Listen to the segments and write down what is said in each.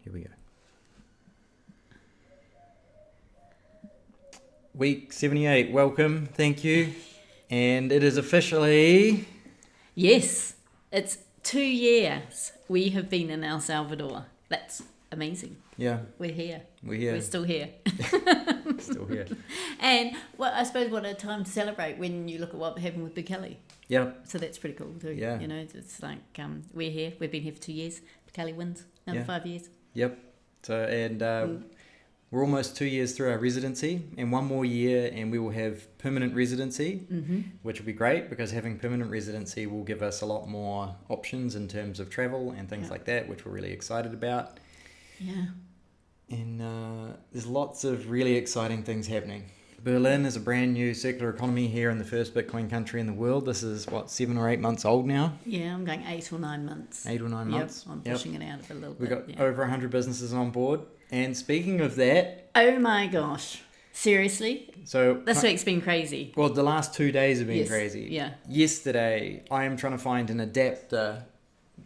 Here we go. Week 78, welcome, thank you. And it is officially... Yes, it's 2 years we have been in El Salvador. That's amazing. Yeah. We're here. We're still here. Still here. And well, I suppose what a time to celebrate when you look at what happened with Bitkit. Yeah. So that's pretty cool too. Yeah. You know, it's like we're here. We've been here for 2 years. Bitkit wins. Another 5 years. Yep. So, and we're almost 2 years through our residency, and one more year and we will have permanent residency, which will be great because having permanent residency will give us a lot more options in terms of travel and things like that, which we're really excited about. Yeah. And there's lots of really exciting things happening. Berlin is a brand new circular economy here in the first Bitcoin country in the world. This is, 7 or 8 months old now? Yeah, I'm going 8 or 9 months. 8 or 9 months? I'm pushing it out a little We've bit. got over 100 businesses on board. And speaking of that... Oh my gosh. Seriously? So this week's been crazy. Well, the last 2 days have been crazy. Yeah. Yesterday, I am trying to find an adapter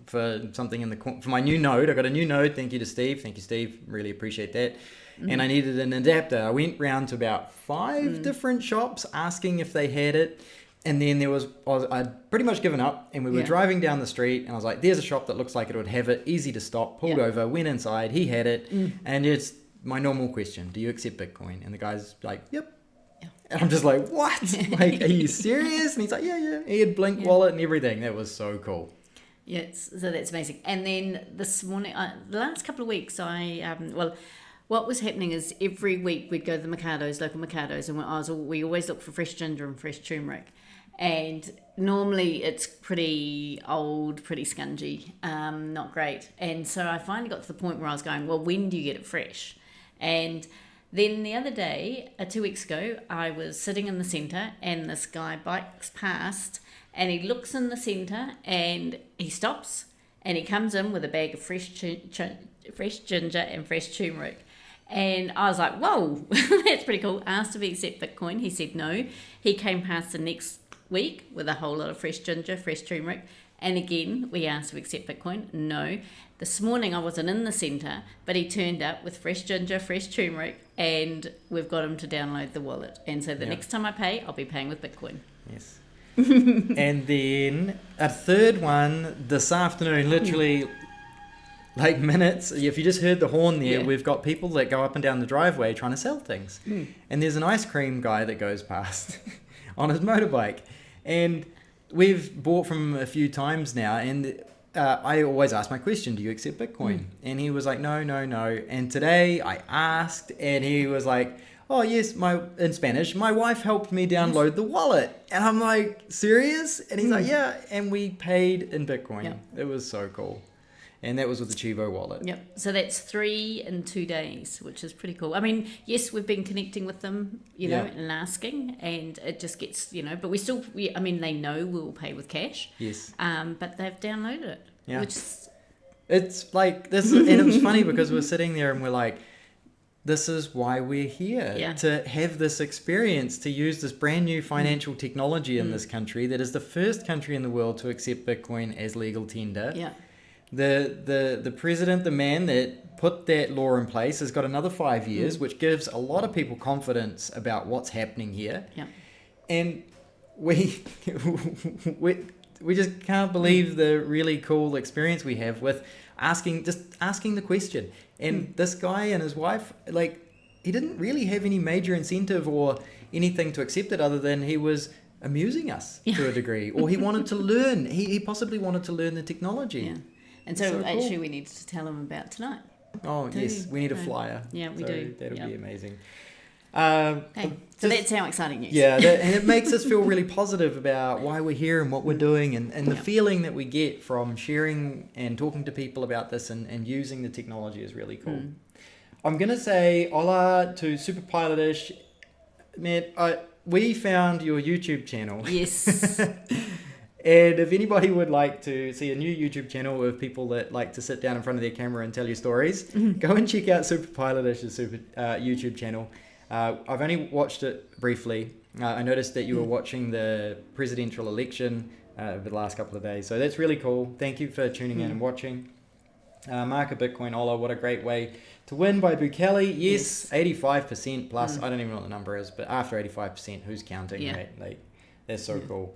for something for my new node. I got a new node. Thank you to Steve. Thank you, Steve. Really appreciate that. And I needed an adapter. I went round to about 5 different shops asking if they had it. And then I'd pretty much given up, and we were driving down the street, and I was like, there's a shop that looks like it would have it, easy to stop, pulled over, went inside, he had it, and it's my normal question, do you accept Bitcoin? And the guy's like, yep. And I'm just like, what? Like, are you serious? And he's like, yeah. He had Blink wallet and everything. That was so cool. Yes, so that's amazing. And then this morning, the last couple of weeks, what was happening is every week we'd go to the Mercados, local Mercados, and we always look for fresh ginger and fresh turmeric. And normally it's pretty old, pretty scungy, not great. And so I finally got to the point where I was going, well, when do you get it fresh? And then the other day, 2 weeks ago, I was sitting in the centre and this guy bikes past and he looks in the centre and he stops and he comes in with a bag of fresh ginger and fresh turmeric. And I was like, whoa, that's pretty cool. Asked if he accept Bitcoin. He said no. He came past the next week with a whole lot of fresh ginger, fresh turmeric. And again, we asked to accept Bitcoin. No. This morning I wasn't in the centre, but he turned up with fresh ginger, fresh turmeric, and we've got him to download the wallet. And so the next time I pay, I'll be paying with Bitcoin. Yes. And then a third one this afternoon, literally like minutes. If you just heard the horn there, we've got people that go up and down the driveway trying to sell things. And there's an ice cream guy that goes past on his motorbike. And we've bought from him a few times now, and I always ask my question, do you accept Bitcoin? And he was like, no. And today I asked, and he was like, oh yes, in Spanish, my wife helped me download the wallet. And I'm like, serious? And he's like, yeah, and we paid in Bitcoin. Yep. It was so cool. And that was with the Chivo wallet. Yep. So that's 3 in 2 days, which is pretty cool. I mean, yes, we've been connecting with them, and asking, and it just gets, but we still, they know we'll pay with cash. Yes. But they've downloaded it. Yeah. Which is... It's like this, and it was funny because we're sitting there and we're like, this is why we're here, to have this experience, to use this brand new financial technology in this country that is the first country in the world to accept Bitcoin as legal tender. Yeah. The president, the man that put that law in place, has got another 5 years, which gives a lot of people confidence about what's happening here. Yeah. And we just can't believe the really cool experience we have with asking the question. And this guy and his wife, he didn't really have any major incentive or anything to accept it other than he was amusing us to a degree, or he wanted to learn. He possibly wanted to learn the technology. Yeah. And so actually we needed to tell him about tonight. Oh, yes. We need a flyer. Yeah, we do. That'll be amazing. So that's our exciting news. Yeah, and it makes us feel really positive about why we're here and what we're doing, and the feeling that we get from sharing and talking to people about this and using the technology is really cool. I'm going to say hola to Super Pilotish. Man, we found your YouTube channel. Yes. And if anybody would like to see a new YouTube channel of people that like to sit down in front of their camera and tell you stories, go and check out Super Pilotish's YouTube channel. I've only watched it briefly. I noticed that you were watching the presidential election over the last couple of days. So that's really cool. Thank you for tuning in and watching. Market Bitcoin Ola, what a great way to win by Bukele. Yes, 85% plus. I don't even know what the number is, but after 85%, who's counting, right? Like, that's so cool.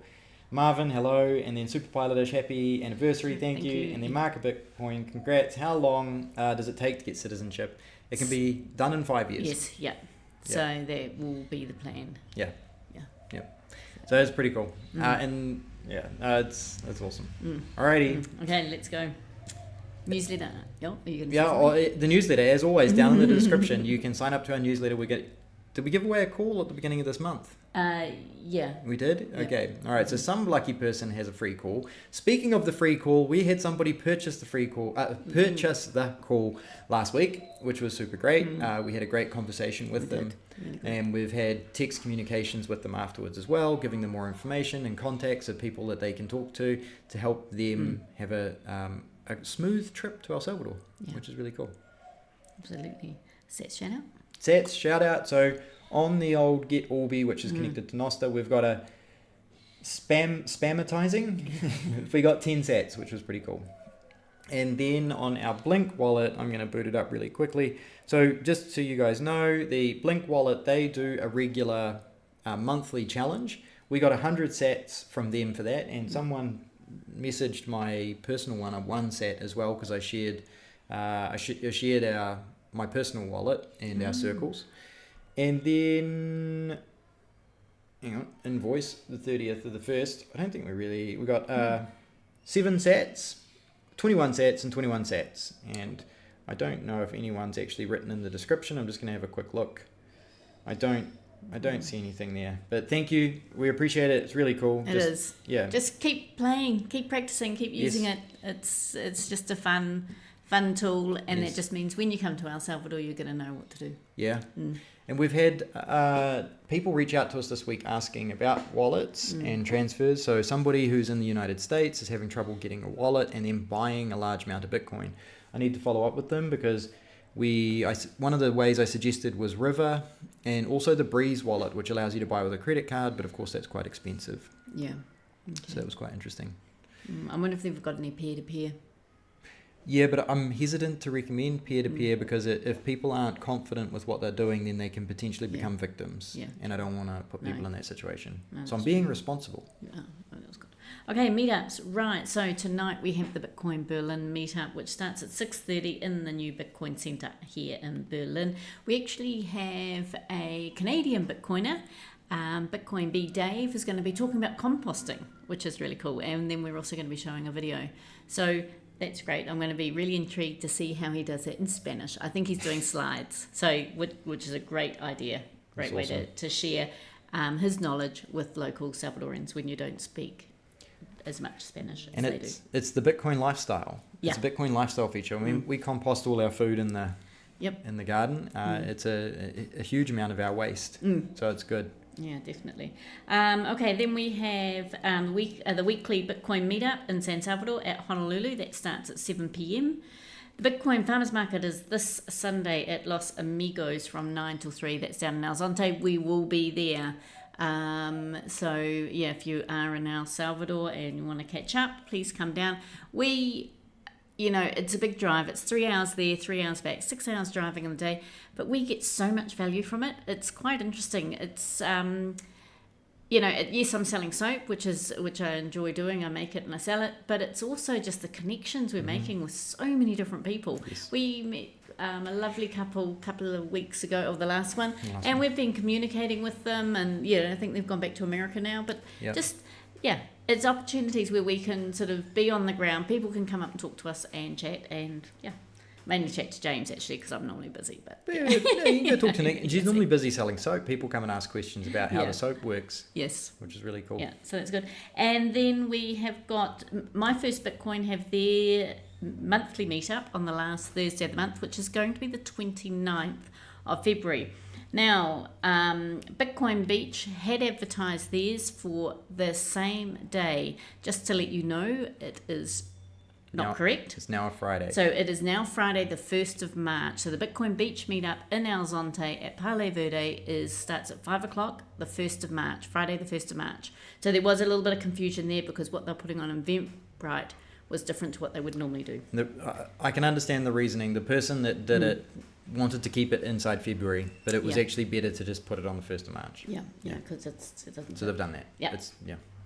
Marvin, hello. And then Super Pilotish, happy anniversary, thank you. And then Market Bitcoin, congrats. How long does it take to get citizenship? It can be done in 5 years. Yes, yeah. So that will be the plan. Yeah. So it's pretty cool. And it's awesome. Alrighty. Okay, let's go. Newsletter. Are you the newsletter, as always, down in the description. You can sign up to our newsletter. Did we give away a call at the beginning of this month? Yeah. We did? Yep. Okay. All right. So some lucky person has a free call. Speaking of the free call, we had somebody purchase the call last week, which was super great. We had a great conversation with them. And we've had text communications with them afterwards as well, giving them more information and contacts of people that they can talk to help them have a smooth trip to El Salvador, which is really cool. Absolutely. Sets shout out. Sets shout out. So on the old Get Orbi, which is connected to Nosta, we've got a spamatizing. We got 10 sats, which was pretty cool. And then on our Blink wallet, I'm going to boot it up really quickly. So just so you guys know, the Blink wallet, they do a regular monthly challenge. We got 100 sats from them for that, and someone messaged my personal one a 1 sat as well, because I shared my personal wallet and our circles. And then hang on, invoice the 30th of the 1st. I don't think we got 7 sats, 21 sats and 21 sats. And I don't know if anyone's actually written in the description. I'm just going to have a quick look. I don't see anything there. But thank you. We appreciate it. It's really cool. It is. Yeah. Just keep playing, keep practicing, keep using it. It's just a fun tool, and it just means when you come to El Salvador, you're going to know what to do. Yeah. And we've had people reach out to us this week asking about wallets and transfers. So somebody who's in the United States is having trouble getting a wallet and then buying a large amount of Bitcoin. I need to follow up with them because one of the ways I suggested was River and also the Breeze wallet, which allows you to buy with a credit card, but of course that's quite expensive. Yeah. Okay. So that was quite interesting. I wonder if they've got any peer-to-peer. Yeah, but I'm hesitant to recommend peer-to-peer because if people aren't confident with what they're doing, then they can potentially become victims. Yeah. And I don't want to put people in that situation. No, so I'm being responsible. Yeah, that was good. Okay, meetups. Right, so tonight we have the Bitcoin Berlin meetup, which starts at 6:30 in the new Bitcoin Centre here in Berlin. We actually have a Canadian Bitcoiner. Bitcoin B Dave is going to be talking about composting, which is really cool. And then we're also going to be showing a video. So that's great. I'm going to be really intrigued to see how he does it in Spanish. I think he's doing slides, so which is a great idea, great way to share his knowledge with local Salvadorans when you don't speak as much Spanish as they do. It's the Bitcoin lifestyle. It's a Bitcoin lifestyle feature. I mean, we compost all our food in the garden. It's a huge amount of our waste, so it's good. Yeah, definitely. Okay, then we have the weekly Bitcoin meetup in San Salvador at Honolulu. That starts at 7 p.m. The Bitcoin Farmers Market is this Sunday at Los Amigos from 9 till 3. That's down in El Zonte. We will be there. So, yeah, if you are in El Salvador and you want to catch up, please come down. It's a big drive. It's 3 hours there, 3 hours back, 6 hours driving in the day. But we get so much value from it. It's quite interesting. It's, yes, I'm selling soap, which I enjoy doing. I make it and I sell it. But it's also just the connections we're making with so many different people. Yes. We met a lovely couple of weeks ago, or the last one. And we've been communicating with them. And, I think they've gone back to America now. But it's opportunities where we can sort of be on the ground. People can come up and talk to us and chat, and mainly chat to James actually because I'm normally busy. But you can go talk to Nick. She's normally busy selling soap. People come and ask questions about how the soap works. Yes, which is really cool. Yeah, so that's good. And then we have got My First Bitcoin have their monthly meetup on the last Thursday of the month, which is going to be the 29th of February. Now, Bitcoin Beach had advertised theirs for the same day. Just to let you know, it is not correct. It's now a Friday. So it is now Friday, the 1st of March. So the Bitcoin Beach meetup in El Zonte at Pale Verde starts at 5 o'clock, the 1st of March, Friday the 1st of March. So there was a little bit of confusion there because what they're putting on Eventbrite was different to what they would normally do. I can understand the reasoning. The person that did it wanted to keep it inside February, but it was actually better to just put it on the 1st of March. Yeah, because it doesn't. So they've done that. Yeah.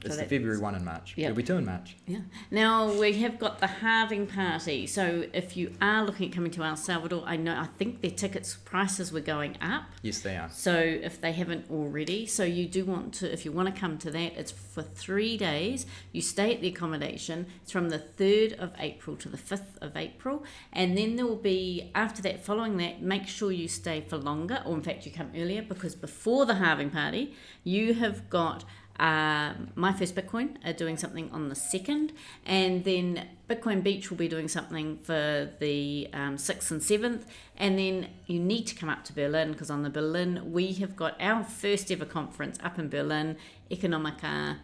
It's the February one in March. Yeah. There'll be 2 in March. Yeah. Now we have got the halving party. So if you are looking at coming to El Salvador, I think their tickets prices were going up. Yes, they are. So if they haven't already, so you do want to, if you want to come to that, it's for 3 days. You stay at the accommodation. It's from the 3rd of April to the 5th of April. And then there will be, after that, following that, make sure you stay for longer, or in fact you come earlier, because before the halving party, you have got My First Bitcoin are doing something on the 2nd, and then Bitcoin Beach will be doing something for the 6th and 7th, and then you need to come up to Berlin, because on the Berlin we have got our first ever conference up in Berlin, Economía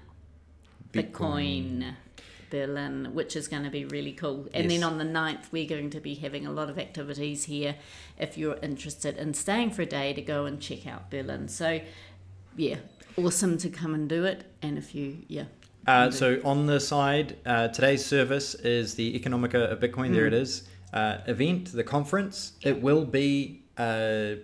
Bitcoin Berlin, which is going to be really cool. And then on the 9th we're going to be having a lot of activities here if you're interested in staying for a day to go and check out Berlin. So yeah, awesome to come and do it. And if you so on the side, today's service is the Economía of Bitcoin. There it is. Event, the conference. It will be that's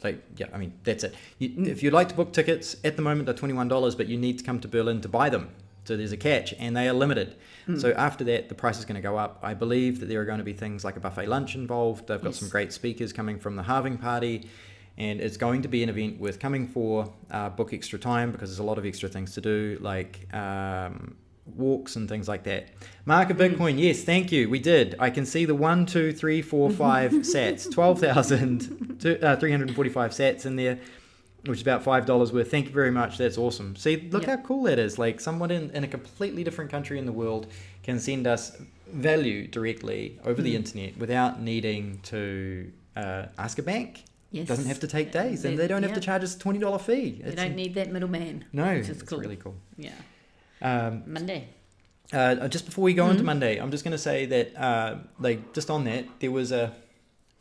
it. If you'd like to book tickets, at the moment they're $21, but you need to come to Berlin to buy them. So there's a catch, and they are limited. So after that, the price is going to go up. I believe that there are going to be things like a buffet lunch involved. They've got some great speakers coming from the halving party. And it's going to be an event worth coming for. Book extra time, because there's a lot of extra things to do, like walks and things like that. Mark of Bitcoin, yes, thank you. We did. I can see the 1, 2, 3, 4, 5 sats, 12,345 sats in there, which is about $5 worth. Thank you very much. That's awesome. See, look how cool that is. Like someone in a completely different country in the world can send us value directly over the internet without needing to ask a bank. Yes. Doesn't have to take days, and they don't have to charge us a $20 fee. You don't need that middleman. No, which is it's cool. really cool. Yeah. Monday. Just before we go on to Monday, I'm just going to say that, just on that, there was a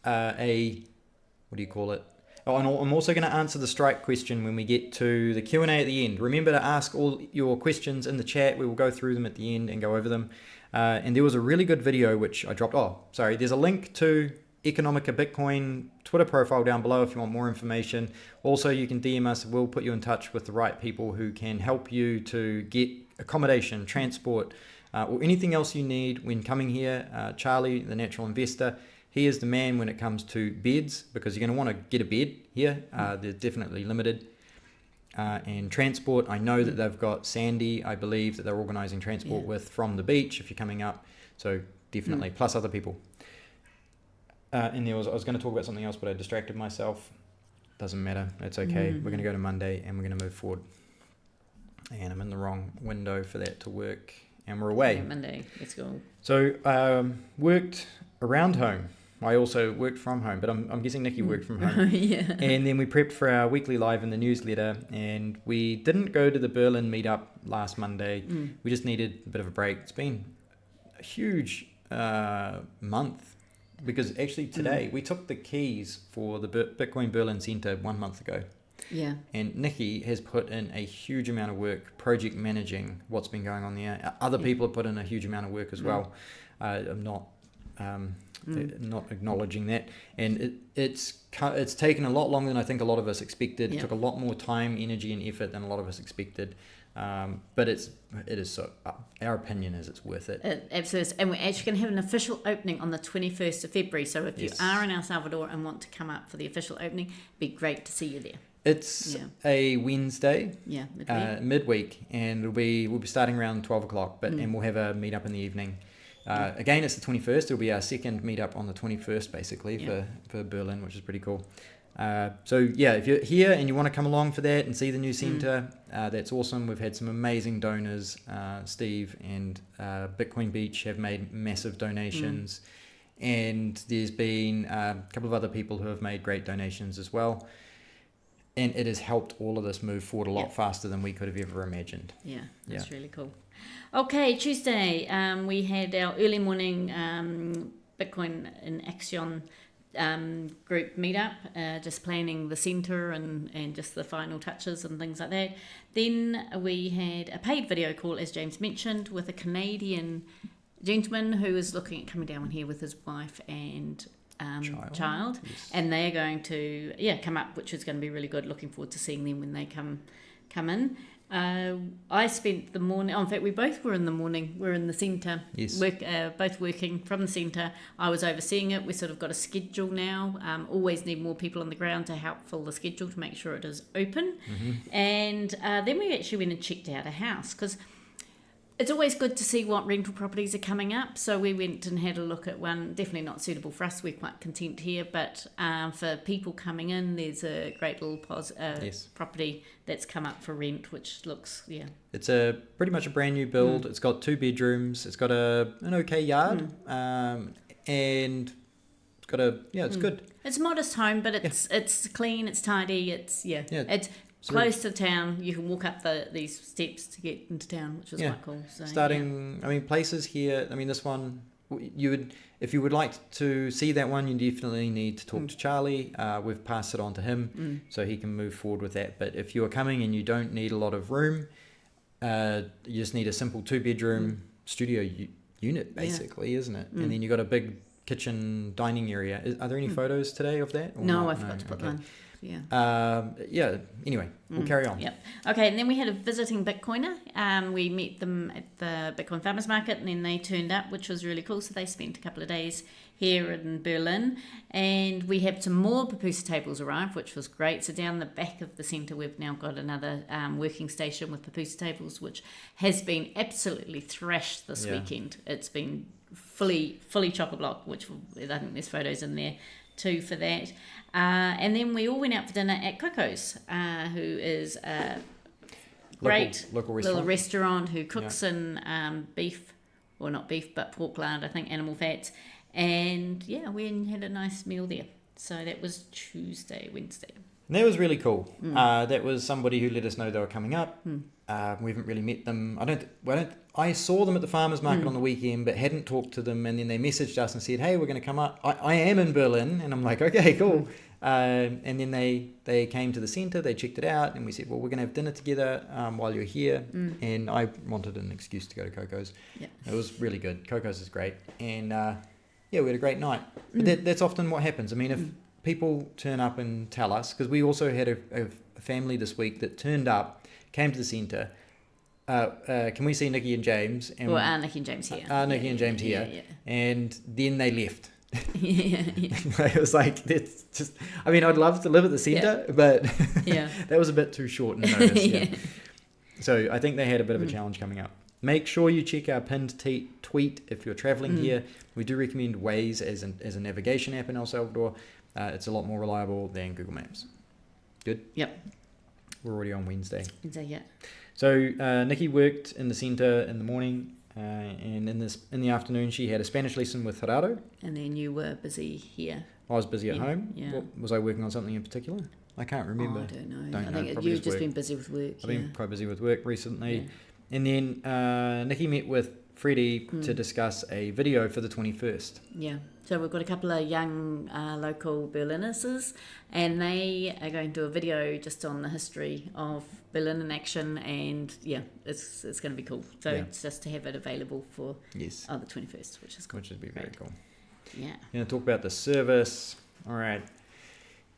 what do you call it? Oh, and I'm also going to answer the strike question when we get to the Q&A at the end. Remember to ask all your questions in the chat. We will go through them at the end and go over them. And there was a really good video which I dropped. Oh, sorry. There's a link to Economía Bitcoin Twitter profile down below if you want more information. Also, you can DM us. We'll put you in touch with the right people who can help you to get accommodation, transport, or anything else you need when coming here. Charlie, the natural investor, he is the man when it comes to beds, because you're going to want to get a bed here. They're definitely limited. And transport, I know that they've got Sandy, I believe, that they're organising transport with from the beach if you're coming up. So definitely, plus other people. And I was going to talk about something else, but I distracted myself. Doesn't matter. It's okay. We're going to go to Monday and we're going to move forward. And I'm in the wrong window for that to work. And we're away. Yeah, Monday. Let's go. So worked around home. I also worked from home, but I'm guessing Nikki worked from home. Yeah. And then we prepped for our weekly live in the newsletter, and we didn't go to the Berlin meetup last Monday. We just needed a bit of a break. It's been a huge month. Because actually today we took the keys for the Bitcoin Berlin Center 1 month ago. Yeah. And Nikki has put in a huge amount of work project managing what's been going on there. Other people have put in a huge amount of work as well. I'm not acknowledging that. And it's taken a lot longer than I think a lot of us expected. It took a lot more time, energy and effort than a lot of us expected. But it is so. Our opinion is it's worth it. Absolutely, and we're actually going to have an official opening on the 21st of February. So if you are in El Salvador and want to come up for the official opening, it'd be great to see you there. It's a Wednesday. Yeah, midweek, and we'll be starting around 12 o'clock. And we'll have a meetup in the evening. Again, it's the 21st. It'll be our second meetup on the 21st, basically for Berlin, which is pretty cool. So if you're here and you want to come along for that and see the new centre, that's awesome. We've had some amazing donors. Steve and Bitcoin Beach have made massive donations, and there's been a couple of other people who have made great donations as well. And it has helped all of this move forward a lot faster than we could have ever imagined. Yeah, that's really cool. Okay, Tuesday, we had our early morning Bitcoin in Action group meetup, just planning the centre and just the final touches and things like that. Then we had a paid video call, as James mentioned, with a Canadian gentleman who is looking at coming down here with his wife and child. Yes. And they are going to come up, which is going to be really good. Looking forward to seeing them when they come in. I spent the morning. In fact, we both were in the morning. We're in the centre. Yes. Both working from the centre. I was overseeing it. We sort of got a schedule now. Always need more people on the ground to help fill the schedule to make sure it is open. Mm-hmm. And then we actually went and checked out a house because it's always good to see what rental properties are coming up. So we went and had a look at one. Definitely not suitable for us. We're quite content here. But for people coming in, there's a great little property that's come up for rent, which looks, It's pretty much a brand new build. It's got 2 bedrooms. It's got an okay yard. And it's got it's good. It's a modest home, but it's clean, it's tidy, it's close to town. You can walk up these steps to get into town, which is quite cool. So, places here. I mean, this one, if you would like to see that one, you definitely need to talk to Charlie. We've passed it on to him, so he can move forward with that. But if you're coming and you don't need a lot of room, you just need a simple 2-bedroom studio unit, basically, isn't it? And then you got a big kitchen dining area. Are there any photos today of that? No, I forgot to put one. Anyway, we'll carry on. Yep. Okay, and then we had a visiting Bitcoiner. We met them at the Bitcoin Farmers Market, and then they turned up, which was really cool. So they spent a couple of days here in Berlin, and we had some more pupusa tables arrive, which was great. So down the back of the centre, we've now got another working station with pupusa tables, which has been absolutely thrashed this weekend. It's been fully chock-a-block, which I think there's photos in there too for that. And then we all went out for dinner at Coco's, who is a great local little restaurant who cooks in beef, or not beef, but pork lard, I think, animal fats. And we had a nice meal there. So that was Wednesday. And that was really cool. That was somebody who let us know they were coming up. We haven't really met them. I saw them at the farmers market on the weekend, but hadn't talked to them. And then they messaged us and said, "Hey, we're going to come up. I am in Berlin," and I'm like, "Okay, cool." And then they came to the centre. They checked it out, and we said, "Well, we're going to have dinner together while you're here." And I wanted an excuse to go to Coco's. It was really good. Coco's is great, and we had a great night. But that's often what happens. I mean, if people turn up and tell us, because we also had a family this week that turned up, came to the centre. Can we see Nikki and James? And Nikki and James here. Nikki and James here. Yeah. And then they left. It was like, it's just, I mean, I'd love to live at the centre, but that was a bit too short in notice. So I think they had a bit of a challenge coming up. Make sure you check our pinned tweet if you're travelling here. We do recommend Waze as a navigation app in El Salvador. It's a lot more reliable than Google Maps. Good? Yep. We're already on Wednesday. Yeah. So Nikki worked in the centre in the morning, and in the afternoon she had a Spanish lesson with Gerardo. And then you were busy here. I was busy at home. Yeah. Was I working on something in particular? I can't remember. I don't know. I think Probably you've just been busy with work. I've been quite busy with work recently. And then Nikki met with Freddie to discuss a video for the 21st. Yeah. So we've got a couple of young local Berliners, and they are going to do a video just on the history of Berlin in action, and it's going to be cool. So it's just to have it available for the 21st, which is cool. Which would be very cool. Yeah. Going to talk about the service. All right.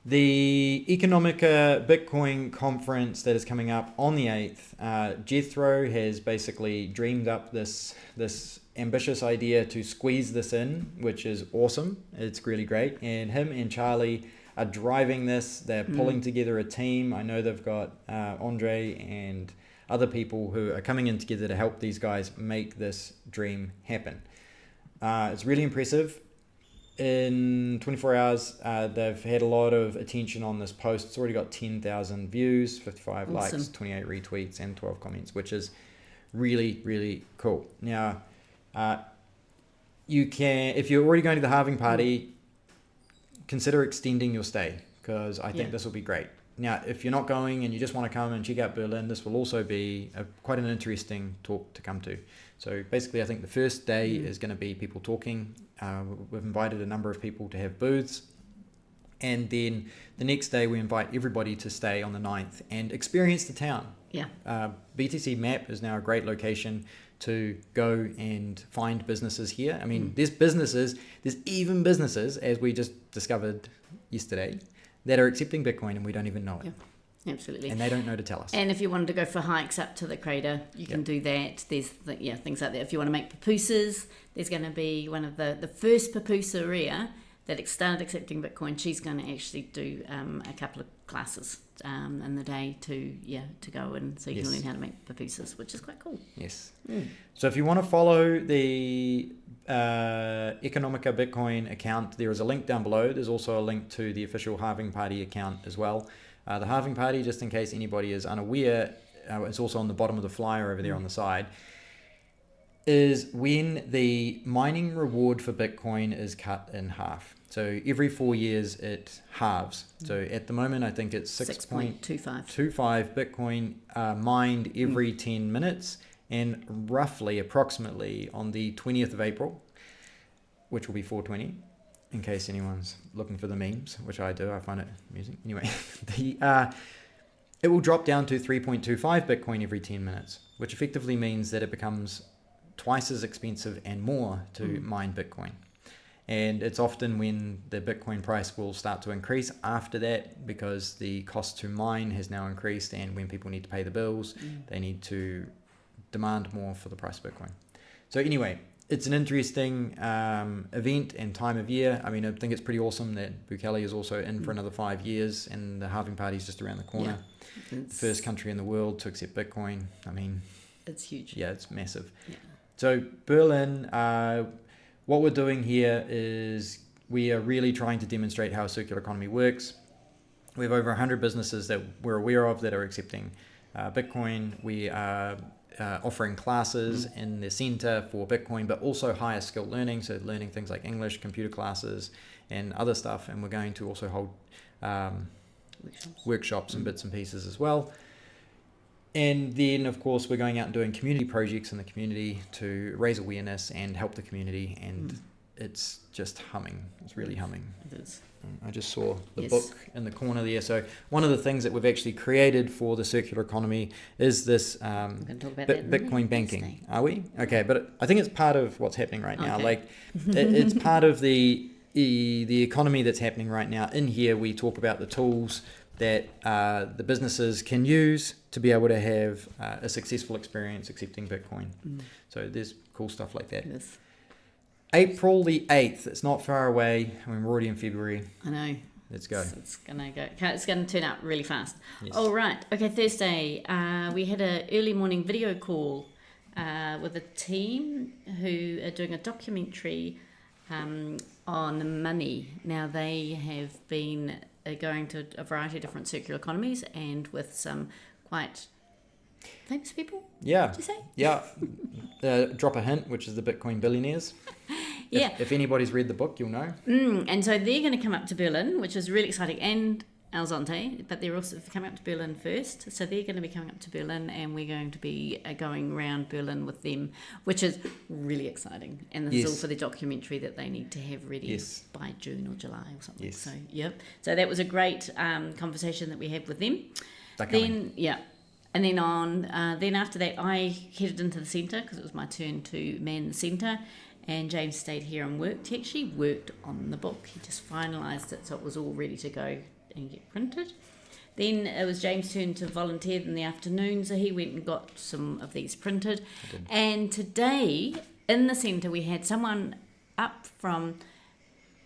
The Economia Bitcoin conference that is coming up on the 8th, Jethro has basically dreamed up this ambitious idea to squeeze this in, which is awesome. It's really great. And him and Charlie are driving this. They're pulling together a team. I know they've got Andre and other people who are coming in together to help these guys make this dream happen. It's really impressive. In 24 hours, they've had a lot of attention on this post. It's already got 10,000 views, 55 likes, 28 retweets, and 12 comments, which is really, really cool. Now, you can, if you're already going to the halving party, consider extending your stay, because I think this will be great. Now, if you're not going and you just want to come and check out Berlin, this will also be quite an interesting talk to come to. So basically, I think the first day is going to be people talking. We've invited a number of people to have booths. And then the next day, we invite everybody to stay on the 9th and experience the town. Yeah. BTC Map is now a great location to go and find businesses here. I mean, there's even businesses, as we just discovered yesterday, that are accepting Bitcoin and we don't even know it. Yeah, absolutely. And they don't know to tell us. And if you wanted to go for hikes up to the crater, you can do that. There's things like that. If you want to make pupusas, there's going to be one of the first pupusaria that started accepting Bitcoin. She's going to actually do a couple of classes in the day to go and so you can learn how to make pupusas, which is quite cool. Yes. So if you want to follow the Economica Bitcoin account, there is a link down below. There's also a link to the official Halving Party account as well. The Halving Party, just in case anybody is unaware, it's also on the bottom of the flyer over there on the side, is when the mining reward for Bitcoin is cut in half. So every 4 years it halves. So at the moment I think it's 6.25 Bitcoin mined every 10 minutes, and approximately on the 20th of April, which will be 420, in case anyone's looking for the memes, which I do, I find it amusing. Anyway, it will drop down to 3.25 Bitcoin every 10 minutes, which effectively means that it becomes twice as expensive and more to mine Bitcoin. And it's often when the Bitcoin price will start to increase after that, because the cost to mine has now increased, and when people need to pay the bills, they need to demand more for the price of Bitcoin. So anyway, it's an interesting event and time of year. I mean, I think it's pretty awesome that Bukele is also in for another 5 years, and the halving party is just around the corner. The first country in the world to accept Bitcoin. I mean, it's huge. Yeah, it's massive. Yeah. So Berlin, what we're doing here is we are really trying to demonstrate how a circular economy works. We have over 100 businesses that we're aware of that are accepting Bitcoin. We are offering classes in the center for Bitcoin, but also higher skill learning, so learning things like English, computer classes, and other stuff. And we're going to also hold workshops and bits and pieces as well. And then, of course, we're going out and doing community projects in the community to raise awareness and help the community. And it's just humming. It's really humming. It is. I just saw the book in the corner there. So one of the things that we've actually created for the circular economy is this Bitcoin banking. Are we? Okay, but I think it's part of what's happening right now. Like it's part of the economy that's happening right now. In here, we talk about the tools that the businesses can use to be able to have a successful experience accepting Bitcoin. So there's cool stuff like that. Yes. April the 8th. It's not far away. I mean, we're already in February. I know. Let's go. It's gonna turn out really fast. Yes. All right. Okay. Thursday, we had an early morning video call with a team who are doing a documentary on money. Now they have been going to a variety of different circular economies and with some quite famous people. Yeah. Did you say? Yeah. Drop a hint, which is the Bitcoin billionaires. Yeah. If anybody's read the book, you'll know. And so they're going to come up to Berlin, which is really exciting, and Alzante, but they're also coming up to Berlin first. So they're going to be coming up to Berlin, and we're going to be going around Berlin with them, which is really exciting. And this is all for the documentary that they need to have ready by June or July or something. Yes. So, So that was a great conversation that we had with them. And then after that, I headed into the centre because it was my turn to man the centre. And James stayed here and worked. He actually worked on the book. He just finalised it, so it was all ready to go and get printed. Then it was James' turn to volunteer in the afternoon, so he went and got some of these printed. And today, in the centre, we had someone up from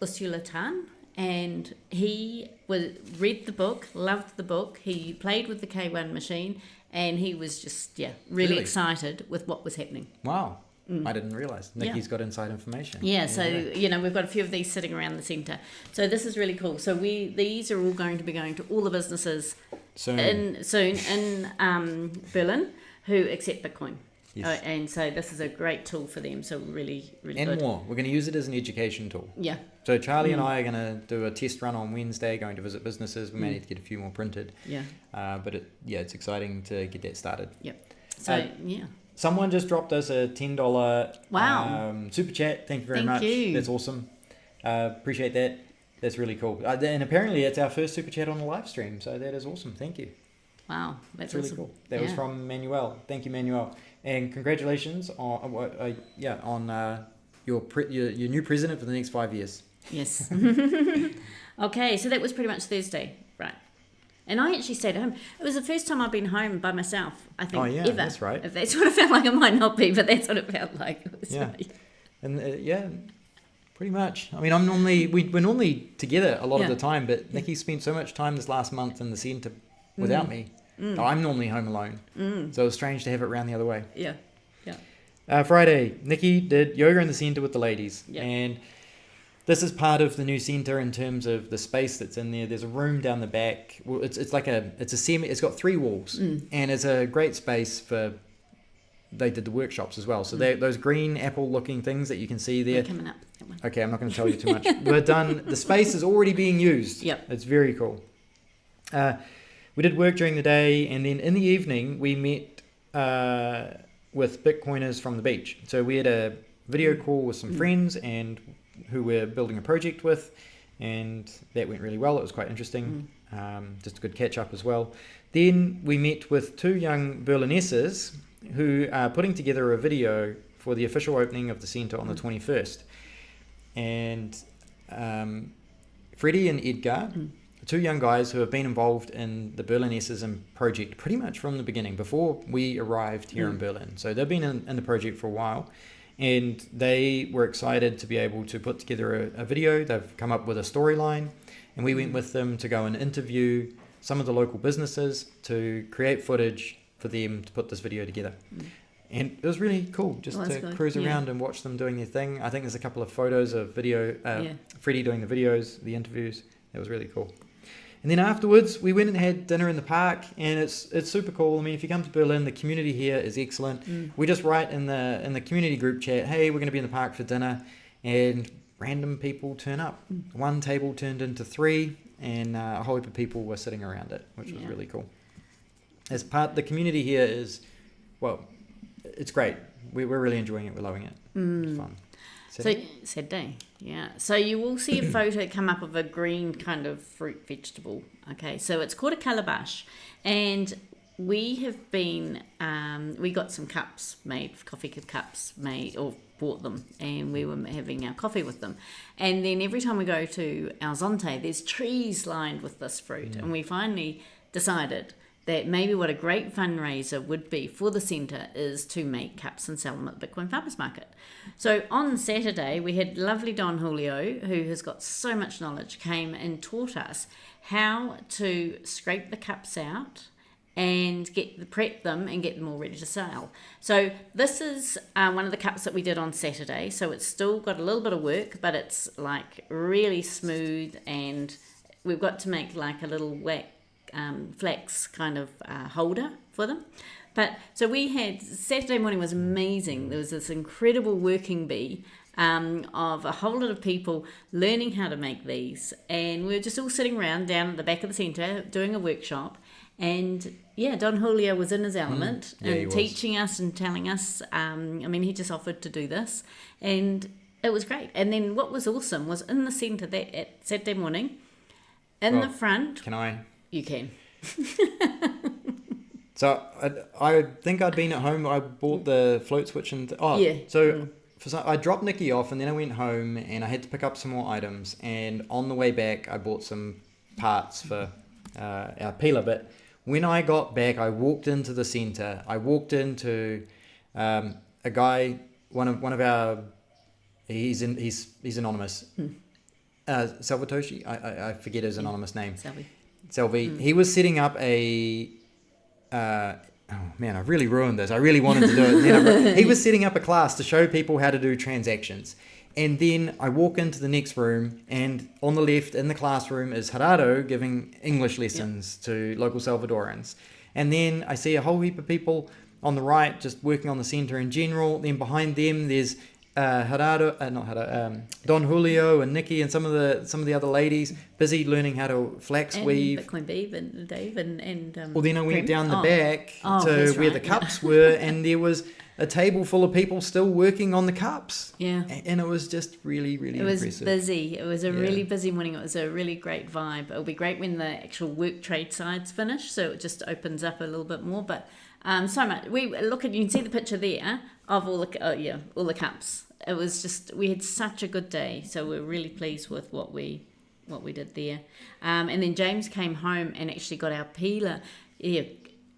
Usulutan, and he read the book, loved the book. He played with the K1 machine, and he was just, really excited with what was happening. Wow. I didn't realise. Nikki's got inside information. Yeah, so, we've got a few of these sitting around the centre. So this is really cool. So these are all going to be going to all the businesses soon in Berlin who accept Bitcoin. Yes. And so this is a great tool for them. So really, really good. And more. We're going to use it as an education tool. Yeah. So Charlie and I are going to do a test run on Wednesday, going to visit businesses. We may need to get a few more printed. Yeah. But it's exciting to get that started. Yep. So, Someone just dropped us a $10 super chat. Thank you very much. You. That's awesome. Appreciate that. That's really cool. And apparently it's our first super chat on the live stream, so that is awesome. Thank you. Wow, that's really awesome. cool. That was from Manuel. Thank you, Manuel, and congratulations on your new president for the next 5 years. Yes. Okay, so that was pretty much Thursday, right? And I actually stayed at home. It was the first time I've been home by myself, I think, ever. That's right. If that's what it felt like, it might not be, but that's what it felt like. It was really... And pretty much. I mean, we're normally together a lot of the time, but Nikki spent so much time this last month in the centre without me. I'm normally home alone, so it was strange to have it round the other way. Friday, Nikki did yoga in the centre with the ladies, and this is part of the new centre in terms of the space that's in there. There's a room down the back. Well, it's got 3 walls, and it's a great space for. They did the workshops as well, so those green apple looking things that you can see there. They're coming up. Okay, I'm not going to tell you too much. We're done. The space is already being used. Yep. It's very cool. We did work during the day, and then in the evening we met with Bitcoiners from the beach. So we had a video call with some friends and who we're building a project with, and that went really well. It was quite interesting. Just a good catch up as well. Then we met with 2 young Berlinesses who are putting together a video for the official opening of the centre on the 21st. And Freddie and Edgar, 2 young guys who have been involved in the Berlinesism project pretty much from the beginning, before we arrived here in Berlin. So they've been in the project for a while, and they were excited to be able to put together a video. They've come up with a storyline, and we went with them to go and interview some of the local businesses to create footage for them to put this video together. And it was really cool just to cruise around and watch them doing their thing. I think there's a couple of photos of Freddie doing the videos, the interviews. That was really cool. And then afterwards, we went and had dinner in the park, and it's super cool. I mean, if you come to Berlin, the community here is excellent. We just write in the community group chat, hey, we're going to be in the park for dinner, and random people turn up. 1 table turned into 3, and a whole heap of people were sitting around it, which was really cool. The community here is, it's great. We're really enjoying it. We're loving it. It's fun. Saturday, So you will see a photo come up of a green kind of fruit vegetable. Okay, so it's called a calabash, and we have been, we got some cups made, coffee cups made, or bought them, and we were having our coffee with them. And then every time we go to our Zonte, there's trees lined with this fruit, and we finally decided that maybe what a great fundraiser would be for the centre is to make cups and sell them at the Bitcoin Farmers Market. So on Saturday, we had lovely Don Julio, who has got so much knowledge, came and taught us how to scrape the cups out and prep them and get them all ready to sell. So this is one of the cups that we did on Saturday. So it's still got a little bit of work, but it's like really smooth, and we've got to make like a little flax kind of holder for them. But so we had, Saturday morning was amazing. There was this incredible working bee of a whole lot of people learning how to make these, and we were just all sitting around down at the back of the centre doing a workshop. And Don Julio was in his element and teaching us and telling us. He just offered to do this, and it was great. And then what was awesome was in the centre at Saturday morning, the front. Can I? You can. So I think I'd been at home. I bought the float switch and I dropped Nikki off, and then I went home and I had to pick up some more items. And on the way back, I bought some parts for our peeler. But when I got back, I walked into the centre. I walked into a guy, one of our. He's anonymous. Salvatoshi. I forget his anonymous name. Selvi. He was setting up a. I've really ruined this. I really wanted to do it. He was setting up a class to show people how to do transactions. And then I walk into the next room, and on the left in the classroom is Gerardo giving English lessons to local Salvadorans. And then I see a whole heap of people on the right just working on the centre in general. Then behind them there's Don Julio and Nikki and some of the other ladies busy learning how to flax weave. Bitcoin Beeb and Dave and well, then I went down the back to where the cups were, and there was a table full of people still working on the cups. Yeah. And it was just really, really impressive. It was busy. It was a really busy morning. It was a really great vibe. It'll be great when the actual work trade side's finished, so it just opens up a little bit more. But so much. You can see the picture there of all the cups. It was just, we had such a good day, so we're really pleased with what we did there. And then James came home and actually got our peeler. Yeah,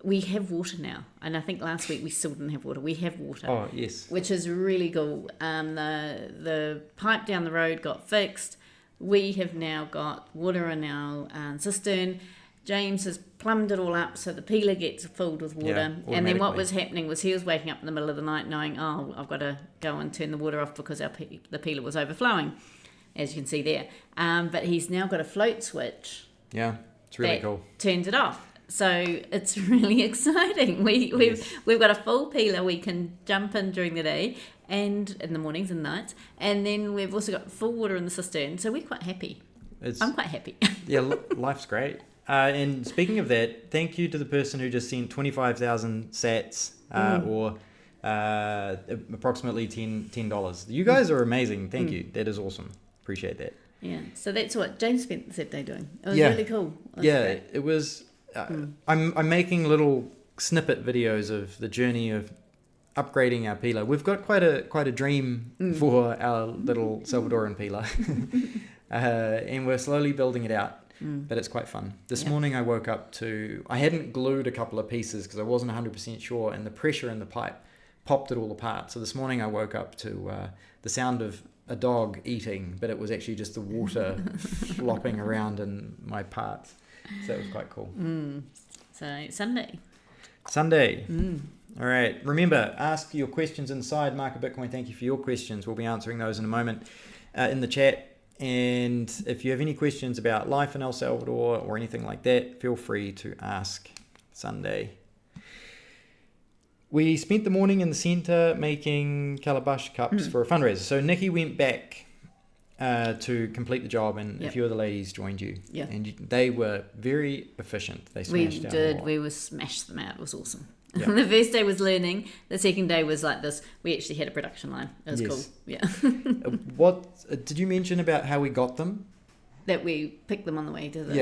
we have water now, and I think last week we still didn't have water. We have water. Oh, yes. Which is really cool. The pipe down the road got fixed. We have now got water in our cistern. James has plumbed it all up so the peeler gets filled with water. And then what was happening was he was waking up in the middle of the night knowing, I've got to go and turn the water off because the peeler was overflowing, as you can see there. But he's now got a float switch. Yeah, it's really cool. Turns it off. So it's really exciting. We've got a full peeler we can jump in during the day and in the mornings and nights. And then we've also got full water in the cistern. So we're quite happy. I'm quite happy. Yeah, life's great. And speaking of that, thank you to the person who just sent 25,000 sats or approximately $10. You guys are amazing. Thank you. That is awesome. Appreciate that. Yeah. So that's what James spent the Saturday doing. It was really cool. It was. I'm making little snippet videos of the journey of upgrading our peeler. We've got quite a dream for our little Salvadoran peeler, and we're slowly building it out. But it's quite fun. This morning I woke up to, I hadn't glued a couple of pieces because I wasn't 100% sure, and the pressure in the pipe popped it all apart. So this morning I woke up to the sound of a dog eating, but it was actually just the water flopping around in my parts. So it was quite cool. So Sunday. All right. Remember, ask your questions inside Market Bitcoin. Thank you for your questions. We'll be answering those in a moment in the chat. And if you have any questions about life in El Salvador or anything like that, feel free to ask Sunday. We spent the morning in the centre making calabash cups for a fundraiser. So Nikki went back to complete the job, and a few of the ladies joined you. Yeah. And they were very efficient. They smashed out. We smashed them out. It was awesome. Yep. The first day was learning. The second day was like this. We actually had a production line. It was cool. Yeah. What did you mention about how we got them? That we picked them on the way to the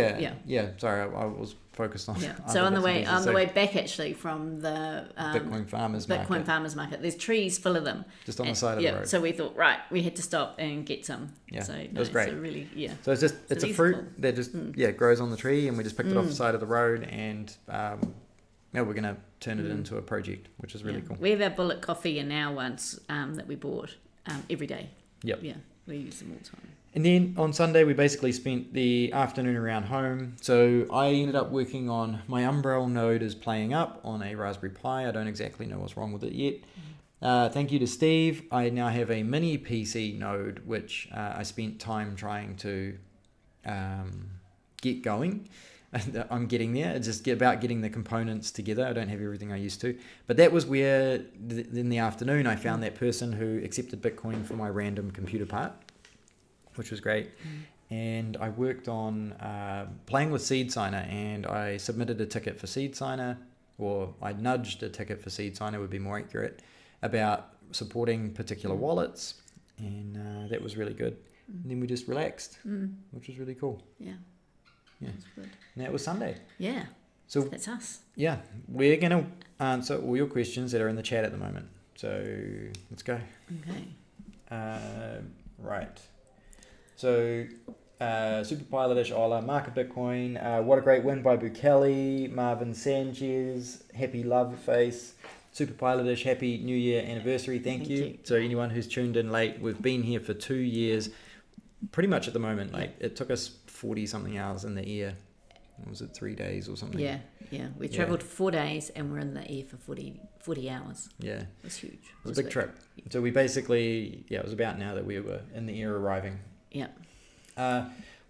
yeah. Sorry, I was focused on. Yeah. So on the way back actually from the Bitcoin Farmers Market. There's trees full of them. Just on the side of the road. So we thought we had to stop and get some. Yeah. So it was great. So really, So it's a fruit that just grows on the tree, and we just picked it off the side of the road, and we're going to turn it into a project, which is really cool. We have our bullet coffee in our ones that we bought every day. Yep. Yeah, we use them all the time. And then on Sunday, we basically spent the afternoon around home. So I ended up working on my Umbrel node is playing up on a Raspberry Pi. I don't exactly know what's wrong with it yet. Thank you to Steve. I now have a mini PC node, which I spent time trying to get going. I'm getting there. It's just about getting the components together. I don't have everything I used to. But that was where, in the afternoon, I found that person who accepted Bitcoin for my random computer part, which was great. And I worked on playing with Seed Signer, and I submitted a ticket for Seed Signer, or I nudged a ticket for Seed Signer would be more accurate, about supporting particular wallets. And that was really good. And then we just relaxed, which was really cool. Yeah. Yeah, that's good. And that was Sunday. Yeah, so that's us. Yeah, we're going to answer all your questions that are in the chat at the moment. So let's go. Okay. Right. So Super Pilotish, Ola, Market Bitcoin, what a great win by Bukele, Marvin Sanchez, Happy Love Face, Super Pilotish, Happy New Year anniversary. Thank you. So anyone who's tuned in late, we've been here for 2 years. Pretty much at the moment, it took us 40 something hours in the air. Was it 3 days or something? Yeah. We travelled 4 days and we're in the air for 40 hours. Yeah. It was huge. It was a big trip. So we basically, it was about now that we were in the air arriving. Yeah.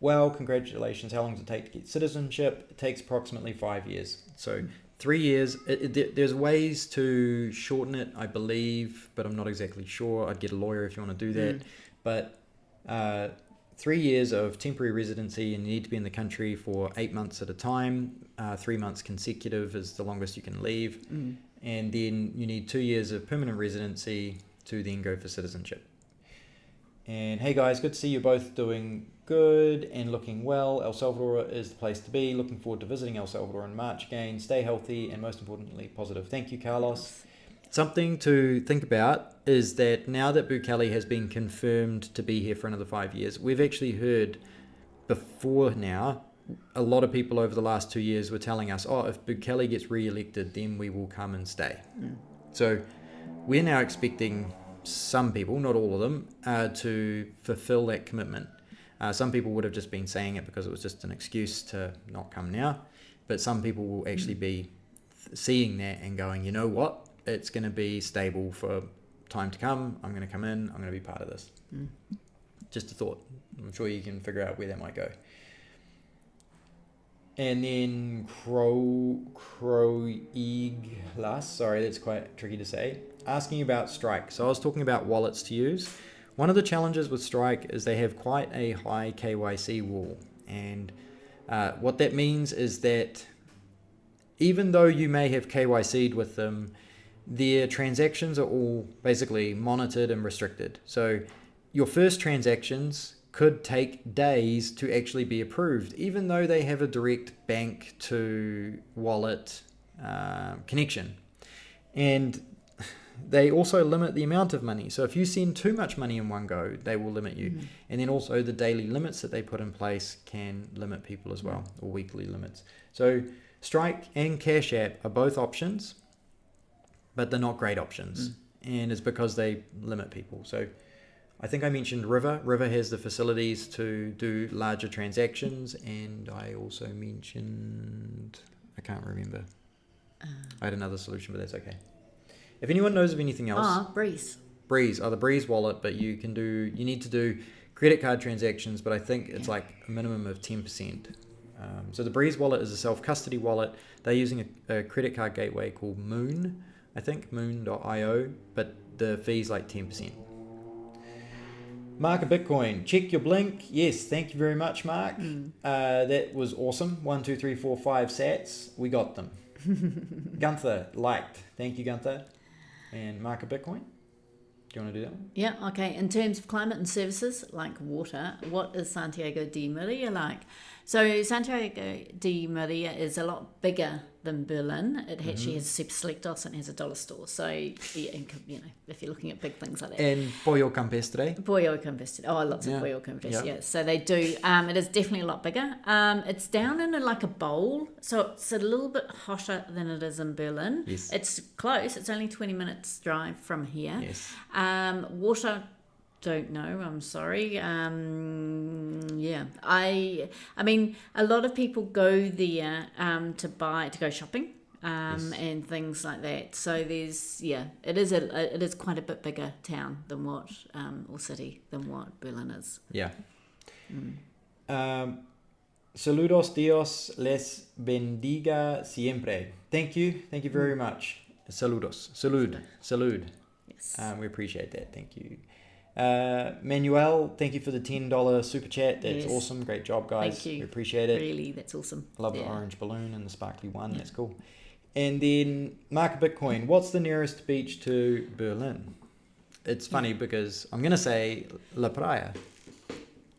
Well, congratulations. How long does it take to get citizenship? It takes approximately 5 years. So 3 years. There's ways to shorten it, I believe, but I'm not exactly sure. I'd get a lawyer if you want to do that. But 3 years of temporary residency, and you need to be in the country for 8 months at a time. 3 months consecutive is the longest you can leave. and then you need 2 years of permanent residency to then go for citizenship. And hey guys, good to see you both doing good and looking well. El Salvador is the place to be. Looking forward to visiting El Salvador in March again. Stay healthy and most importantly positive. Thank you, Carlos. Something to think about is that now that Bukele has been confirmed to be here for another 5 years, we've actually heard before now, a lot of people over the last 2 years were telling us, oh, if Bukele gets re-elected, then we will come and stay. So we're now expecting some people, not all of them, to fulfill that commitment. Some people would have just been saying it because it was just an excuse to not come now. But some people will actually be seeing that and going, you know what? It's going to be stable for time to come. I'm going to come in. I'm going to be part of this. Just a thought. I'm sure you can figure out where that might go. And then Croiglas, sorry, that's quite tricky to say, asking about Strike. So I was talking about wallets to use. One of the challenges with Strike is they have quite a high KYC wall. And what that means is that even though you may have KYC'd with them, their transactions are all basically monitored and restricted. So your first transactions could take days to actually be approved, even though they have a direct bank to wallet connection. And they also limit the amount of money. So if you send too much money in one go, they will limit you. And then also the daily limits that they put in place can limit people as well, or weekly limits. So Strike and Cash App are both options, but they're not great options. And it's because they limit people. So I think I mentioned River. River has the facilities to do larger transactions, and I also mentioned, I can't remember. I had another solution, but that's okay. If anyone knows of anything else, Breeze. The Breeze wallet, but you need to do credit card transactions, but I think it's like a minimum of 10%. So the Breeze wallet is a self-custody wallet. They're using a credit card gateway called Moon, I think, moon.io, but the fee's like 10%. Mark a Bitcoin. Check your blink. Yes, thank you very much, Mark. That was awesome. 1, 2, 3, 4, 5 sats. We got them. Gunther liked. Thank you, Gunther. And mark a Bitcoin. Do you want to do that one? Yeah, okay. In terms of climate and services, like water, what is Santiago de Maria like? So Santiago de Maria is a lot bigger than Berlin. It actually has Super Selectos and has a dollar store. So, yeah, you know, if you're looking at big things like that. And Pollo Campestre. Pollo Campestre. Oh, lots of Pollo Campestre, yeah. So they do. It is definitely a lot bigger. It's down in like a bowl. So it's a little bit hotter than it is in Berlin. Yes. It's close. It's only 20 minutes drive from here. Yes. Water, don't know, I'm sorry. Yeah, I mean, a lot of people go there to go shopping and things like that. So there's, it is quite a bit bigger town than what or city than what Berlin is. Yeah. Saludos, Dios les bendiga siempre. Thank you very much. Saludos, salud. Yes. We appreciate that. Thank you. Manuel, thank you for the $10 super chat. That's awesome. Great job, guys. Thank you. We appreciate it. Really, that's awesome. I love the orange balloon and the sparkly one. That's cool. And then mark a Bitcoin. What's the nearest beach to Berlin? It's funny because I'm going to say La Praia.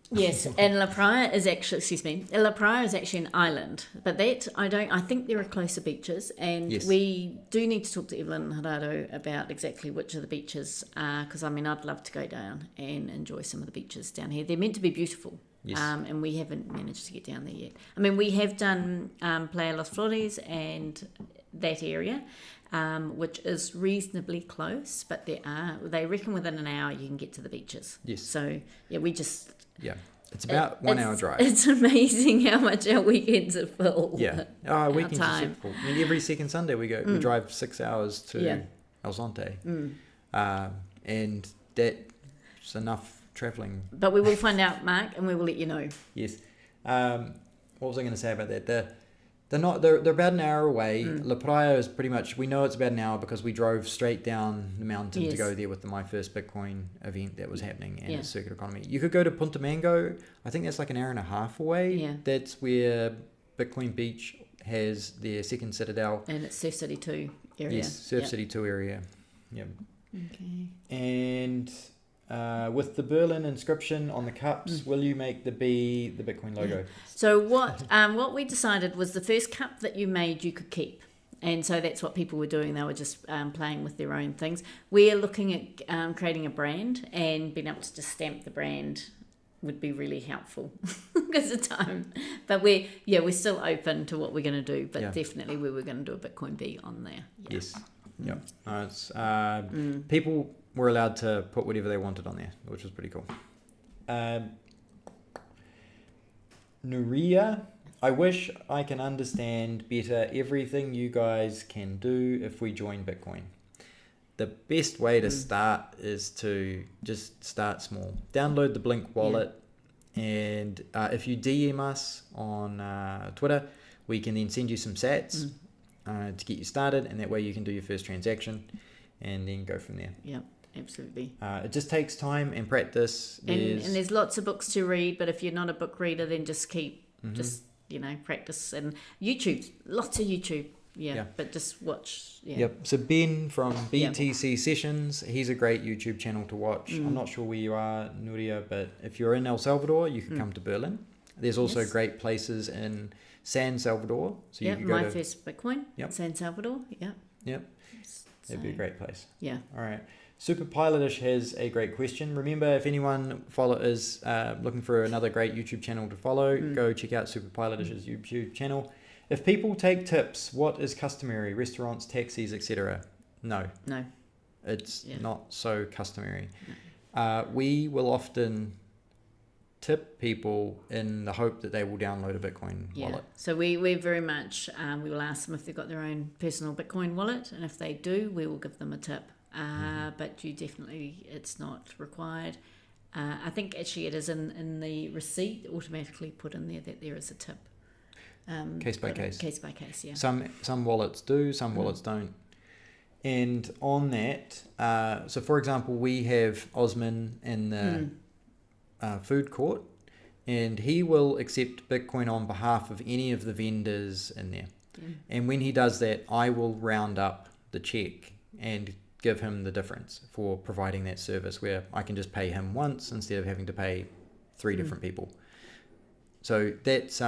Yes, and La Praia is actually, La Praia is actually an island, but I think there are closer beaches, and we do need to talk to Evelyn and Gerardo about exactly which of the beaches, because I'd love to go down and enjoy some of the beaches down here. They're meant to be beautiful, and we haven't managed to get down there yet. I mean, we have done Playa Los Flores and that area, which is reasonably close, but they reckon within an hour you can get to the beaches. Yes. So, It's about 1 hour drive. It's amazing how much our weekends are full. Yeah. Our weekends are super full. I mean, every second Sunday we drive 6 hours to El Zonte. And that's enough travelling. But we will find out, Mark, and we will let you know. Yes. What was I going to say about that? They're about an hour away. La Praia is pretty much, we know it's about an hour because we drove straight down the mountain to go there with the My First Bitcoin event that was happening and it's Circuit Economy. You could go to Punta Mango. I think that's like an hour and a half away. Yeah. That's where Bitcoin Beach has their second citadel. And it's Surf City 2 area. Yes, Surf City 2 area. Yep. Okay. And with the Berlin inscription on the cups, will you make the Bitcoin logo? So what we decided was the first cup that you made you could keep. And so that's what people were doing. They were just playing with their own things. We're looking at creating a brand, and being able to just stamp the brand would be really helpful because of time. But we're still open to what we're going to do. But definitely we were going to do a Bitcoin B on there. Yeah. Yes. Yep. No, it's people were allowed to put whatever they wanted on there, which was pretty cool. Nuria, I wish I can understand better everything you guys can do if we join Bitcoin. The best way to start is to just start small. Download the Blink wallet, and if you DM us on Twitter, we can then send you some sats to get you started, and that way you can do your first transaction and then go from there. Yeah, absolutely. It just takes time and practice. And there's lots of books to read, but if you're not a book reader, then just keep practice. And YouTube, lots of YouTube. Yeah, but just watch. Yeah. Yep. So Ben from BTC Sessions, he's a great YouTube channel to watch. I'm not sure where you are, Nuria, but if you're in El Salvador, you can come to Berlin. There's also great places in San Salvador. So you can go to first Bitcoin. San Salvador. Yeah. Yep. That'd be a great place. Yeah. All right. Super Pilotish has a great question. Remember, if anyone is looking for another great YouTube channel to follow, go check out Super Pilotish's YouTube channel. If people take tips, what is customary? Restaurants, taxis, etc. No. It's not so customary. No. We will often tip people in the hope that they will download a Bitcoin wallet. So we're very much, we will ask them if they've got their own personal Bitcoin wallet, and if they do, we will give them a tip. But it's not required. I think actually it is in the receipt automatically put in there that there is a tip. Case by case. Case by case, yeah. Some wallets do, some wallets don't. And on that, so for example, we have Osman in the food court, and he will accept Bitcoin on behalf of any of the vendors in there. And when he does that, I will round up the check and give him the difference for providing that service, where I can just pay him once instead of having to pay 3 different people. So that's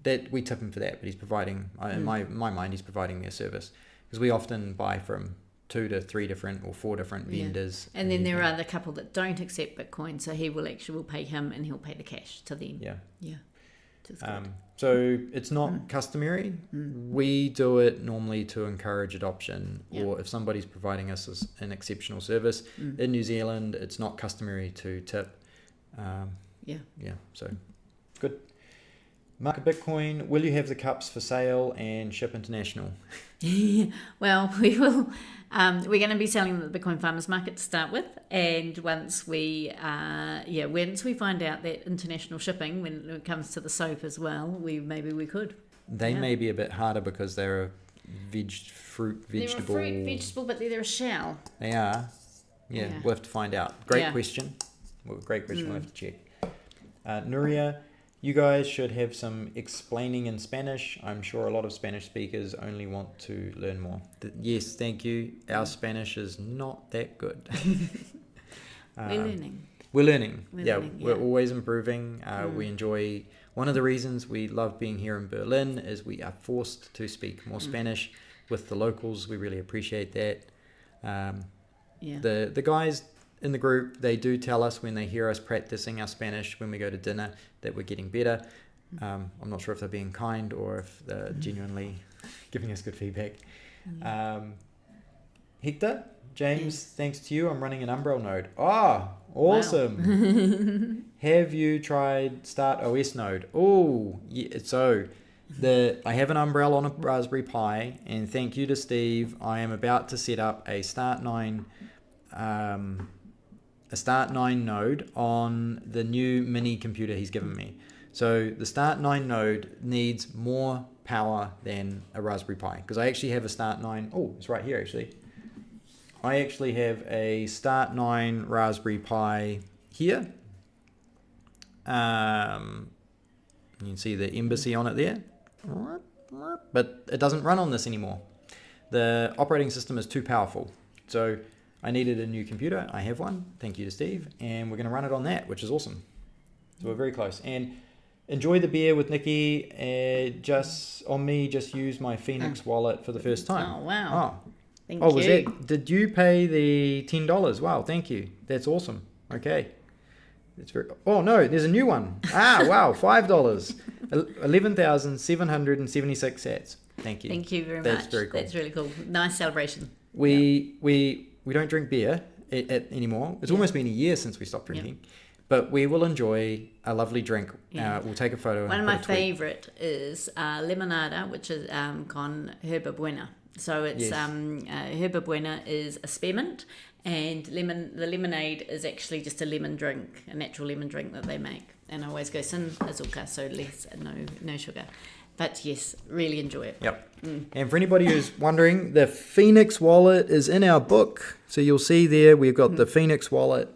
that we tip him for that, but he's providing, in my mind, he's providing their service, because we often buy from 2 to 3 different or 4 different vendors. And then there are the couple that don't accept Bitcoin, so he will pay him and he'll pay the cash to them. Yeah. So it's not customary. We do it normally to encourage adoption, or if somebody's providing us an exceptional service. In New Zealand, it's not customary to tip. So good. Market Bitcoin, will you have the cups for sale and ship international? Well, we will. We're going to be selling the Bitcoin Farmers Market to start with, and once we find out that international shipping, when it comes to the soap as well, we could. They may be a bit harder because they're a vegetable. They're a fruit, vegetable, but they're a shell. They are. Yeah, we'll have to find out. Great question. We'll have to check. Nuria, you guys should have some explaining in Spanish. I'm sure a lot of Spanish speakers only want to learn more. Yes, thank you. Our Spanish is not that good. We're learning. We're always improving. We enjoy, one of the reasons we love being here in Berlin is we are forced to speak more Spanish with the locals. We really appreciate that. The guys in the group, they do tell us when they hear us practicing our Spanish when we go to dinner that we're getting better. I'm not sure if they're being kind or if they're genuinely giving us good feedback. Hector, James, thanks to you, I'm running an Umbrel node. Oh, awesome. Wow. Have you tried Start OS node? Oh, yeah, so I have an Umbrel on a Raspberry Pi, and thank you to Steve, I am about to set up a Start 9 node on the new mini computer he's given me. So the Start 9 node needs more power than a Raspberry Pi, because I actually have a Start 9. Oh, it's right here actually. I actually have a Start 9 Raspberry Pi here. You can see the embassy on it there. All right. but it doesn't run on this anymore. The operating system is too powerful. So I needed a new computer. I have one. Thank you to Steve. And we're going to run it on that, which is awesome. So we're very close. And enjoy the beer with Nikki. Just use my Phoenix wallet for the first time. Oh, wow. Thank was you. did you pay the $10? Wow, thank you. That's awesome. Okay. Oh no, there's a new one. Wow, $5. 11,776 sats. Thank you. Thank you very much. That's very cool. That's really cool. Nice celebration. We don't drink beer anymore. It's almost been a year since we stopped drinking. But we will enjoy a lovely drink. We'll take a photo. One of my favourite is limonada, which is con herba buena. So it's herba buena is a spearmint, and the lemonade is actually just a lemon drink, a natural lemon drink that they make. And I always go sin azuka, so less, no sugar. But yes, really enjoy it. Yep. And for anybody who's wondering, the Phoenix wallet is in our book. So you'll see there we've got the Phoenix wallet.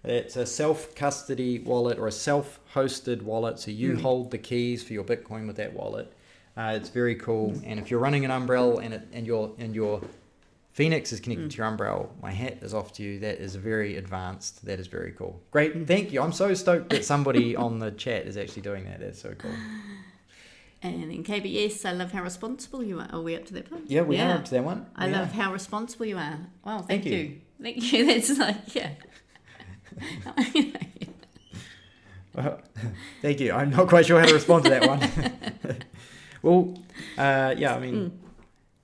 It's a self-custody wallet or a self-hosted wallet. So you hold the keys for your Bitcoin with that wallet. It's very cool. And if you're running an Umbrel and your Phoenix is connected to your Umbrel, my hat is off to you. That is very advanced. That is very cool. Great. Thank you. I'm so stoked that somebody on the chat is actually doing that. That's so cool. And in KBS, I love how responsible you are. Are we up to that point? Yeah, we are up to that one. I love how responsible you are. Wow, thank you. Thank you. That's like, thank you. I'm not quite sure how to respond to that one. Well, I mean,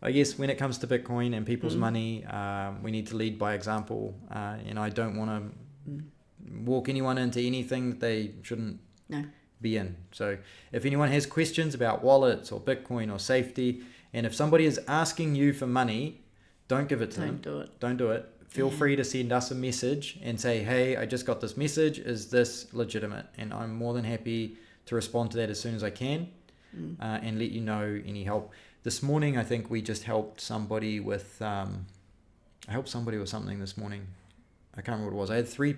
I guess when it comes to Bitcoin and people's money, we need to lead by example. And I don't want to walk anyone into anything that they shouldn't be in. So if anyone has questions about wallets or Bitcoin or safety, and if somebody is asking you for money, don't give it to them. Don't do it. Feel free to send us a message and say, hey, I just got this message. Is this legitimate? And I'm more than happy to respond to that as soon as I can and let you know any help. This morning, I think we just helped somebody with, I helped somebody with something this morning. I can't remember what it was. I had 3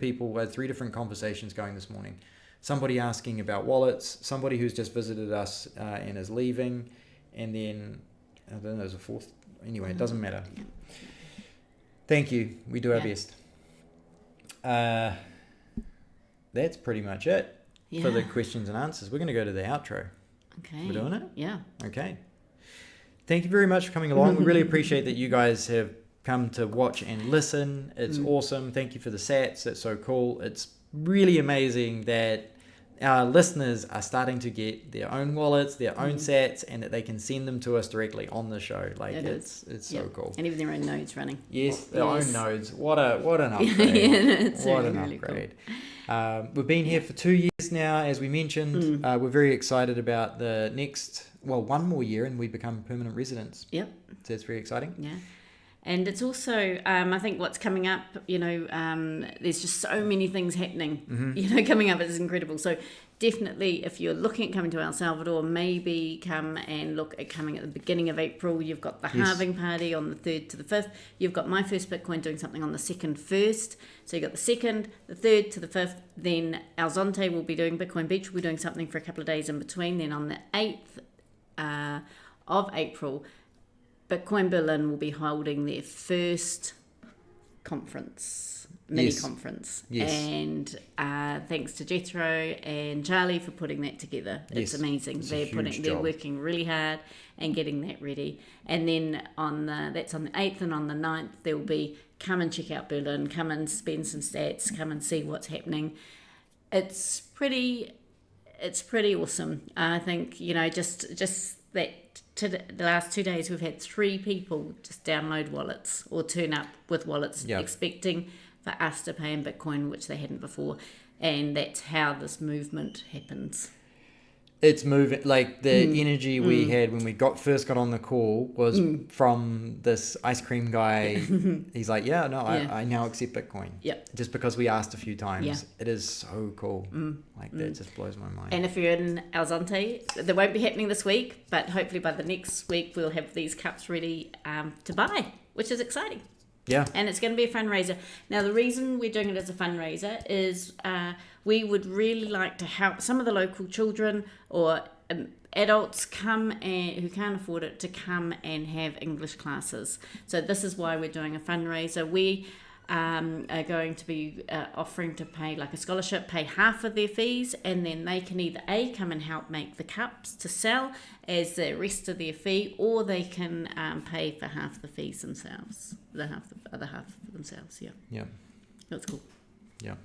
different conversations going this morning. Somebody asking about wallets, somebody who's just visited us and is leaving, and then, I don't know, there's a 4th. Anyway, it doesn't matter. Thank you. We do our best. That's pretty much it for the questions and answers. We're going to go to the outro. Okay. We're doing it? Yeah. Okay. Thank you very much for coming along. We really appreciate that you guys have come to watch and listen. It's awesome. Thank you for the sats. That's so cool. It's really amazing that our listeners are starting to get their own wallets, their own sats, and that they can send them to us directly on the show. Like it's so cool. And even their own nodes running. Yes, their own nodes. What an upgrade. It's what really, an really upgrade. Cool. We've been here for 2 years now, as we mentioned. We're very excited about the next, one more year, and we become permanent residents. Yep. So it's very exciting. Yeah. And it's also, I think what's coming up, there's just so many things happening, coming up. It's incredible. So definitely, if you're looking at coming to El Salvador, maybe come and look at coming at the beginning of April. You've got the halving party on the 3rd to the 5th. You've got My First Bitcoin doing something on the 2nd first. So you've got the 2nd, the 3rd to the 5th. Then Alzonte will be doing Bitcoin Beach. We'll be doing something for a couple of days in between. Then on the 8th of April, Bitcoin Berlin will be holding their first mini conference. Yes. And thanks to Jethro and Charlie for putting that together. It's amazing. They're working really hard and getting that ready. And then that's on the 8th, and on the 9th there will be come and check out Berlin, come and spend some stats, come and see what's happening. It's pretty awesome. I think, just that the last 2 days we've had 3 people just download wallets or turn up with wallets expecting for us to pay in Bitcoin, which they hadn't before. And that's how this movement happens. It's moving, like the energy we had when we first got on the call was from this ice cream guy. He's like, I now accept Bitcoin. Yep. Just because we asked a few times. Yeah. It is so cool. That just blows my mind. And if you're in Alzonte, they won't be happening this week, but hopefully by the next week we'll have these cups ready to buy, which is exciting. Yeah. And it's going to be a fundraiser. Now, the reason we're doing it as a fundraiser is we would really like to help some of the local children or adults who can't afford it to come and have English classes. So this is why we're doing a fundraiser. We are going to be offering to pay like a scholarship, pay half of their fees, and then they can either come and help make the cups to sell as the rest of their fee, or they can pay for half the fees themselves, the other half for themselves. Yeah. That's cool. Yeah.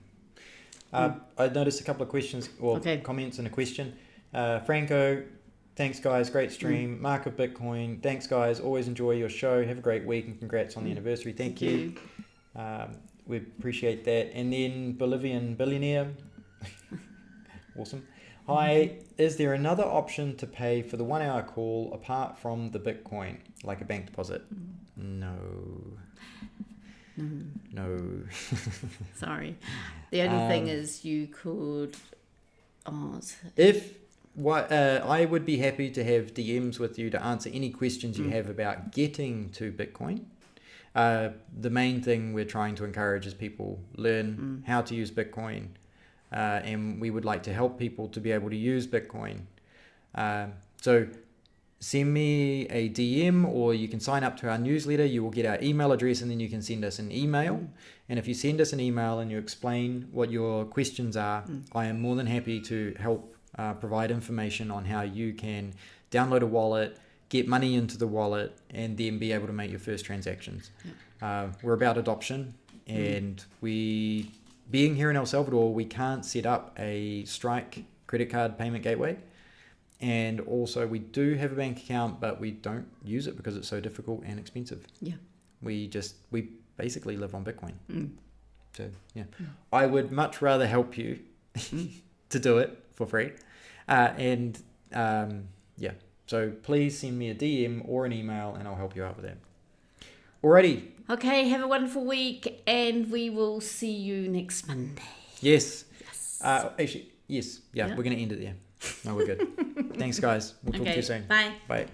I noticed a couple of questions or comments and a question. Franco, thanks guys, great stream. Mark of Bitcoin, thanks guys, always enjoy your show. Have a great week and congrats on the anniversary. Thank you. We appreciate that. And then Bolivian Billionaire, awesome. Hi, is there another option to pay for the 1 hour call apart from the Bitcoin, like a bank deposit? No. Sorry. The only thing is you could... I would be happy to have DMs with you to answer any questions you have about getting to Bitcoin. The main thing we're trying to encourage is people learn how to use Bitcoin, and we would like to help people to be able to use Bitcoin. So send me a DM, or you can sign up to our newsletter. You will get our email address, and then you can send us an email. And if you send us an email and you explain what your questions are, I am more than happy to help provide information on how you can download a wallet, get money into the wallet, and then be able to make your first transactions. We're about adoption, and being here in El Salvador, we can't set up a Strike credit card payment gateway. And also we do have a bank account, but we don't use it because it's so difficult and expensive. We basically live on Bitcoin. So I would much rather help you to do it for free. So please send me a DM or an email and I'll help you out with that. Alrighty. Okay, have a wonderful week, and we will see you next Monday. Yes. Actually, yes. Yeah, we're going to end it there. No, we're good. Thanks, guys. We'll talk to you soon. Bye. Bye.